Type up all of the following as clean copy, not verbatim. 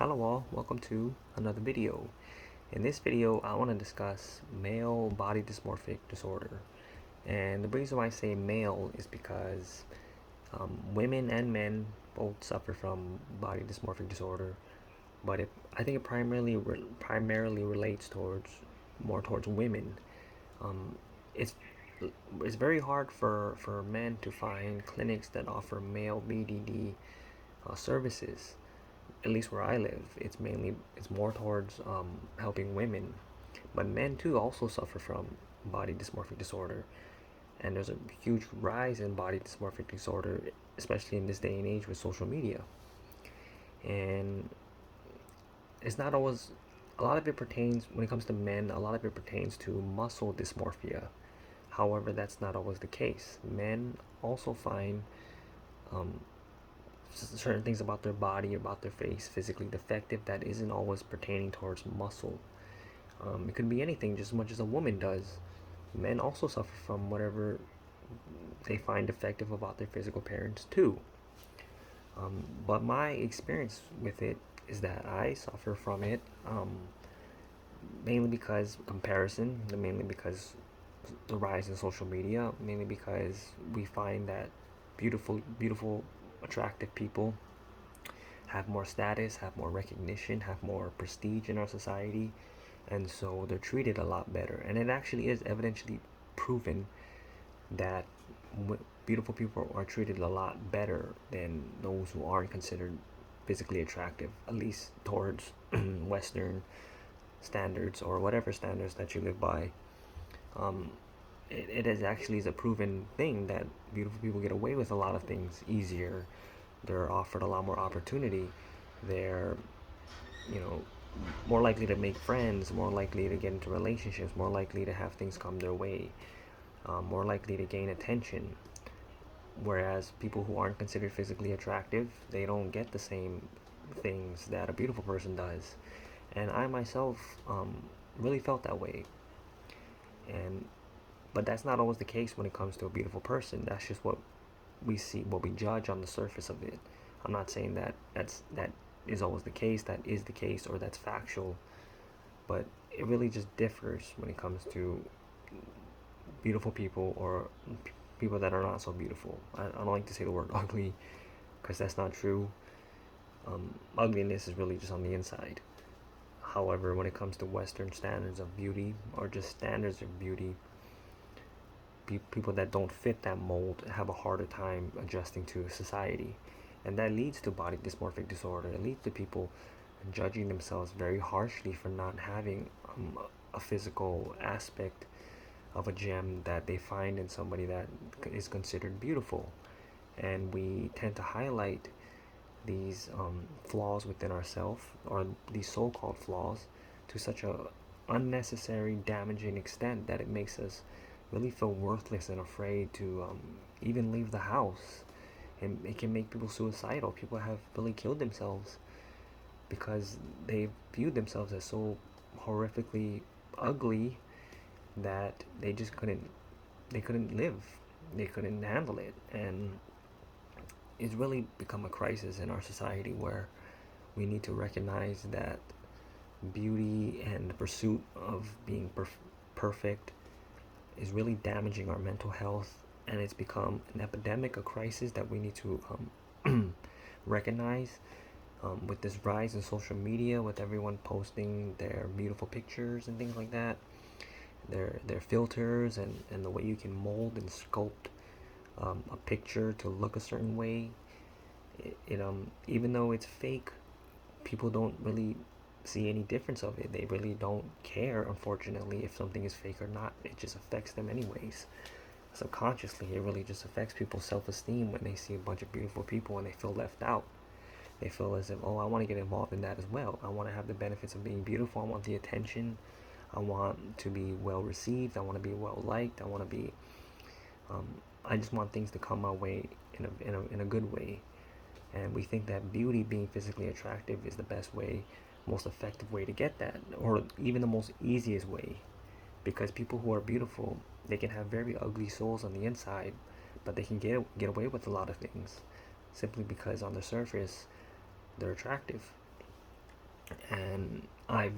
Hello all, welcome to another video. In this video, I want to discuss male body dysmorphic disorder. And the reason why I say male is because women and men both suffer from body dysmorphic disorder, but I think it primarily relates more towards women. Um, it's it's very hard for men to find clinics that offer male BDD services. At least where I live, it's more towards helping women, but men too also suffer from body dysmorphic disorder, and there's a huge rise in body dysmorphic disorder, especially in this day and age with social media. And it's not always a lot of it pertains when it comes to men. A lot of it pertains to muscle dysmorphia. However, that's not always the case. Men also find um, certain things about their body, about their face, physically defective that isn't always pertaining towards muscle. It could be anything just as much as a woman does. Men also suffer from whatever they find defective about their physical appearance too. But my experience with it is that I suffer from it mainly because comparison, mainly because the rise in social media, mainly because we find that beautiful, attractive people have more status, have more recognition, have more prestige in our society, and so they're treated a lot better. And it actually is evidently proven that beautiful people are treated a lot better than those who aren't considered physically attractive, at least towards Western standards or whatever standards that you live by. Um, it is actually is a proven thing that beautiful people get away with a lot of things easier. They're offered a lot more opportunity. They're, you know, more likely to make friends, more likely to get into relationships, more likely to have things come their way, more likely to gain attention. Whereas people who aren't considered physically attractive, they don't get the same things that a beautiful person does. And I myself really felt that way. And but that's not always the case when it comes to a beautiful person. That's just what we see, what we judge on the surface of it. I'm not saying that is always the case, that is the case, or that's factual, but it really just differs when it comes to beautiful people or people that are not so beautiful. I don't like to say the word ugly because that's not true. Ugliness is really just on the inside. However, when it comes to Western standards of beauty or just standards of beauty, people that don't fit that mold have a harder time adjusting to society, and that leads to body dysmorphic disorder. It leads to people judging themselves very harshly for not having a physical aspect of a gem that they find in somebody that is considered beautiful. And we tend to highlight these flaws within ourselves, or these so-called flaws, to such a unnecessary damaging extent that it makes us really feel worthless and afraid to even leave the house. And it can make people suicidal. People have really killed themselves because they viewed themselves as so horrifically ugly that they just couldn't live. They couldn't handle it. And it's really become a crisis in our society where we need to recognize that beauty and the pursuit of being perfect is really damaging our mental health, and it's become an epidemic, a crisis that we need to recognize. With this rise in social media, with everyone posting their beautiful pictures and things like that, their filters and the way you can mold and sculpt a picture to look a certain way, even though it's fake, people don't really see any difference of it. They really don't care, unfortunately, if something is fake or not. It just affects them anyways. Subconsciously, it really just affects people's self-esteem when they see a bunch of beautiful people and they feel left out. They feel as if, oh, I want to get involved in that as well. I want to have the benefits of being beautiful. I want the attention. I want to be well received. I want to be well liked. I want to be I just want things to come my way in a good way. And we think that beauty, being physically attractive, is the best way, most effective way to get that, or even the most easiest way. Because people who are beautiful, they can have very ugly souls on the inside, but they can get away with a lot of things simply because on the surface they're attractive. and I've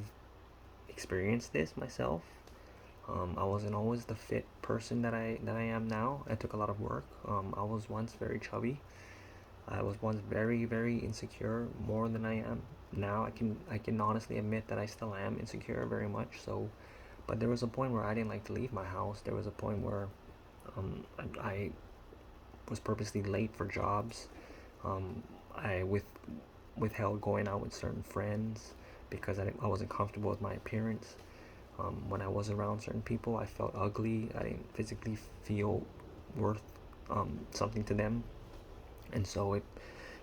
experienced this myself. I wasn't always the fit person that I am now. It took a lot of work. I was once very chubby. I was once very insecure, more than I am now. I can honestly admit that I still am insecure very much. So, but there was a point where I didn't like to leave my house. There was a point where I was purposely late for jobs. I withheld going out with certain friends because I wasn't comfortable with my appearance. When I was around certain people, I felt ugly. I didn't physically feel worth something to them, and so it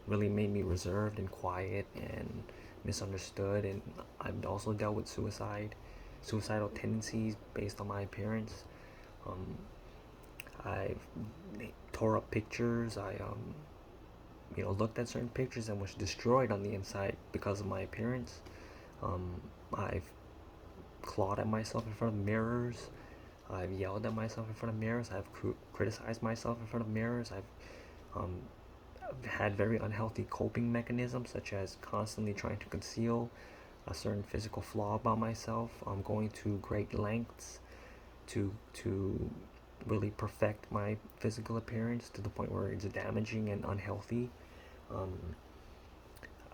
really made me reserved and quiet and misunderstood. And I've also dealt with suicidal tendencies based on my appearance. Um, I tore up pictures. I looked at certain pictures and was destroyed on the inside because of my appearance. I've clawed at myself in front of mirrors. I've yelled at myself in front of mirrors. I've criticized myself in front of mirrors. Um, had very unhealthy coping mechanisms, such as constantly trying to conceal a certain physical flaw about myself. I'm going to great lengths to really perfect my physical appearance to the point where it's damaging and unhealthy. Um,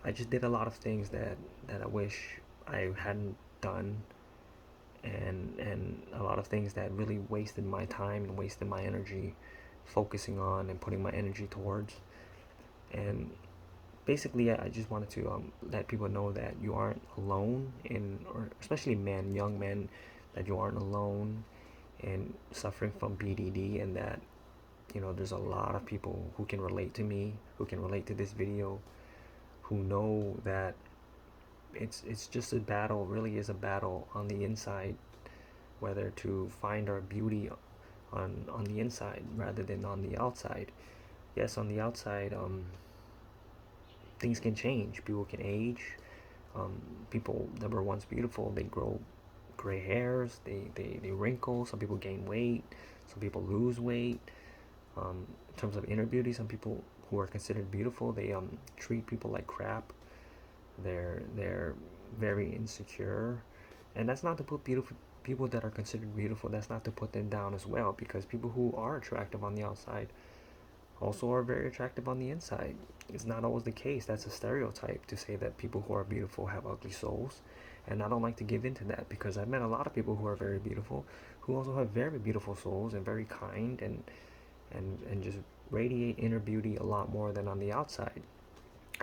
I just did a lot of things that I wish I hadn't done, and a lot of things that really wasted my time and wasted my energy focusing on and putting my energy towards. And basically, I just wanted to let people know that you aren't alone or especially men, young men, that you aren't alone in suffering from BDD, and that there's a lot of people who can relate to me, who can relate to this video, who know that it's just a battle, really is a battle on the inside, whether to find our beauty on the inside rather than on the outside. Yes, on the outside, things can change. People can age. People that were once beautiful, they grow gray hairs. They wrinkle. Some people gain weight. Some people lose weight. In terms of inner beauty, some people who are considered beautiful, they treat people like crap. They're very insecure, and that's not to put beautiful people that are considered beautiful. That's not to put them down as well, because people who are attractive on the outside also are very attractive on the inside. It's not always the case. That's a stereotype to say that people who are beautiful have ugly souls. And I don't like to give into that, because I've met a lot of people who are very beautiful who also have very beautiful souls and very kind and just radiate inner beauty a lot more than on the outside.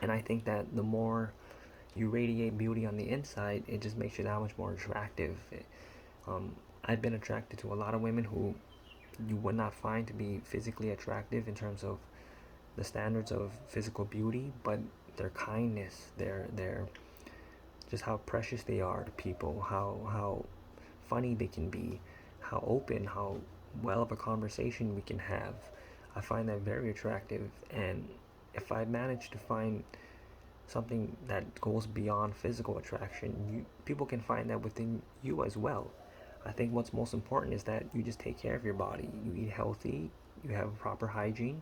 And I think that the more you radiate beauty on the inside, it just makes you that much more attractive. Um, I've been attracted to a lot of women who you would not find to be physically attractive in terms of the standards of physical beauty, but their kindness, their just how precious they are to people, how funny they can be, how open, how well of a conversation we can have. I find that very attractive, and if I manage to find something that goes beyond physical attraction, people can find that within you as well. I think what's most important is that you just take care of your body. You eat healthy, you have proper hygiene,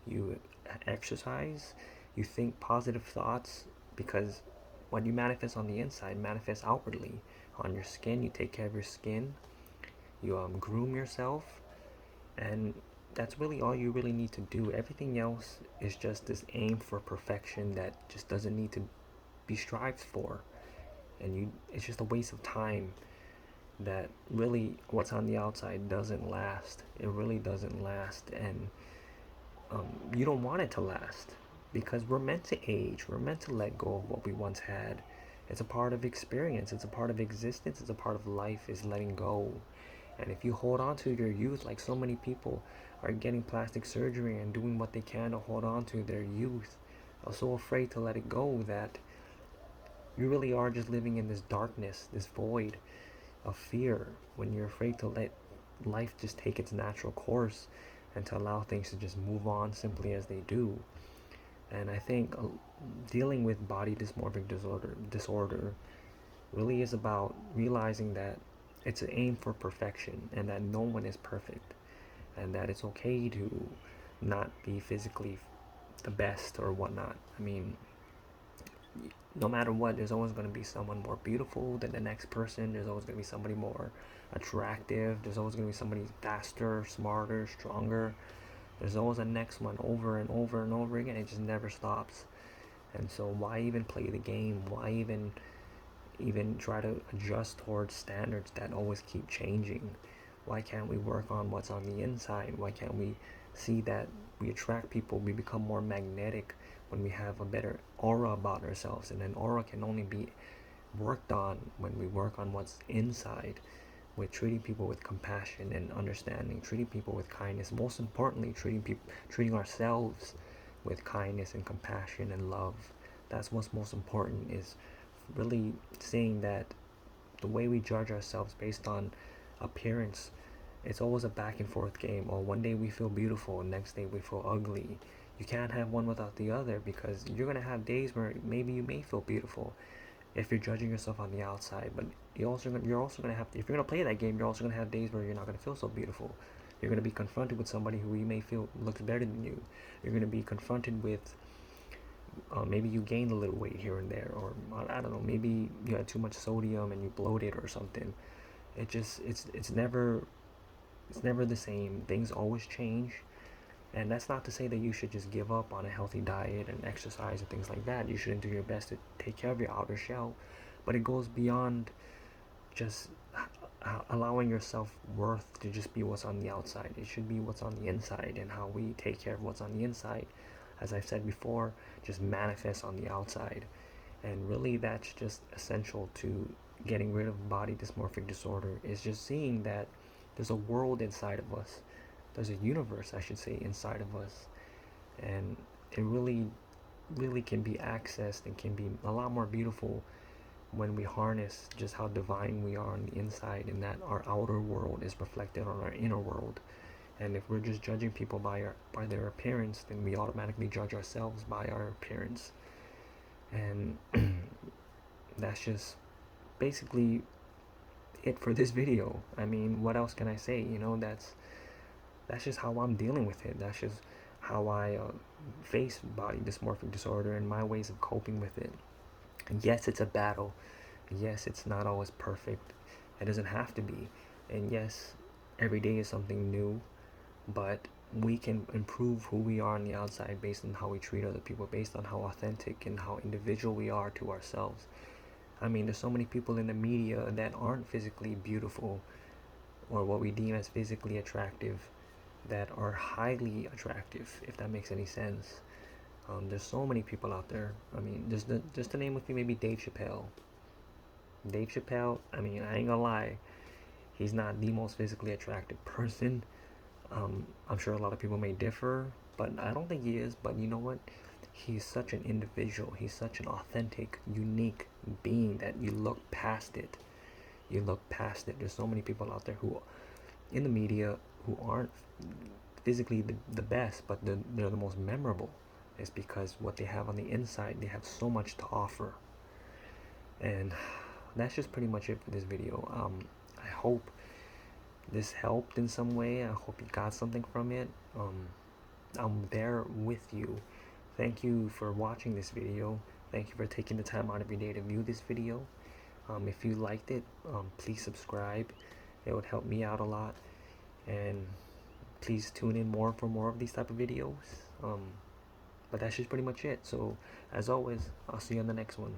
you exercise, you think positive thoughts, because what you manifest on the inside manifests outwardly on your skin. You take care of your skin, you groom yourself, and that's really all you really need to do. Everything else is just this aim for perfection that just doesn't need to be strived for, and it's just a waste of time. That really, what's on the outside doesn't last. It really doesn't last, and you don't want it to last, because we're meant to age. We're meant to let go of what we once had. It's a part of experience. It's a part of existence. It's a part of life, is letting go. And if you hold on to your youth, like so many people are getting plastic surgery and doing what they can to hold on to their youth, are so afraid to let it go, that you really are just living in this darkness, this void of fear, when you're afraid to let life just take its natural course and to allow things to just move on simply as they do. And I think dealing with body dysmorphic disorder really is about realizing that it's an aim for perfection, and that no one is perfect, and that it's okay to not be physically the best or whatnot. I mean, no matter what, there's always going to be someone more beautiful than the next person. There's always going to be somebody more attractive. There's always going to be somebody faster, smarter, stronger. There's always a next one, over and over and over again. It just never stops. And so why even play the game? Why even try to adjust towards standards that always keep changing? Why can't we work on what's on the inside? Why can't we see that we attract people, we become more magnetic when we have a better aura about ourselves? And an aura can only be worked on when we work on what's inside, with treating people with compassion and understanding, treating people with kindness, most importantly treating ourselves with kindness and compassion and love. That's what's most important, is really seeing that the way we judge ourselves based on appearance, it's always a back and forth game. Or one day we feel beautiful, next day we feel ugly. You can't have one without the other, because you're gonna have days where maybe you may feel beautiful if you're judging yourself on the outside, but you're also gonna have to, if you're gonna play that game, you're also gonna have days where you're not gonna feel so beautiful. You're gonna be confronted with somebody who you may feel looks better than you. You're gonna be confronted with maybe you gained a little weight here and there, or I don't know, maybe you had too much sodium and you bloated or something. It's never the same. Things always change. And that's not to say that you should just give up on a healthy diet and exercise and things like that. You shouldn't do your best to take care of your outer shell, but it goes beyond just allowing your self-worth to just be what's on the outside. It should be what's on the inside, and how we take care of what's on the inside, as I've said before, just manifests on the outside. And really, that's just essential to getting rid of body dysmorphic disorder, is just seeing that there's a world inside of us. There's a universe, I should say, inside of us. And it really can be accessed and can be a lot more beautiful when we harness just how divine we are on the inside, and that our outer world is reflected on our inner world. And if we're just judging people by their appearance, then we automatically judge ourselves by our appearance. And that's just basically it for this video. I mean, what else can I say? That's just how I'm dealing with it. That's just how I face body dysmorphic disorder and my ways of coping with it. And yes, it's a battle. Yes, it's not always perfect. It doesn't have to be. And yes, every day is something new. But we can improve who we are on the outside based on how we treat other people, based on how authentic and how individual we are to ourselves. I mean, there's so many people in the media that aren't physically beautiful, or what we deem as physically attractive, that are highly attractive, if that makes any sense. There's so many people out there. I mean, just to name a few, maybe Dave Chappelle. Dave Chappelle, I mean, I ain't gonna lie, he's not the most physically attractive person. I'm sure a lot of people may differ, but I don't think he is. But you know what? He's such an individual. He's such an authentic, unique being that you look past it. You look past it. There's so many people out there who, in the media, who aren't physically the best, but they're the most memorable. It's because what they have on the inside, they have so much to offer. And that's just pretty much it for this video. I hope this helped in some way. I hope you got something from it. I'm there with you. Thank you for watching this video. Thank you for taking the time out of your day to view this video. If you liked it, please subscribe. It would help me out a lot. And please tune in more for more of these type of videos. But that's just pretty much it. So as always, I'll see you on the next one.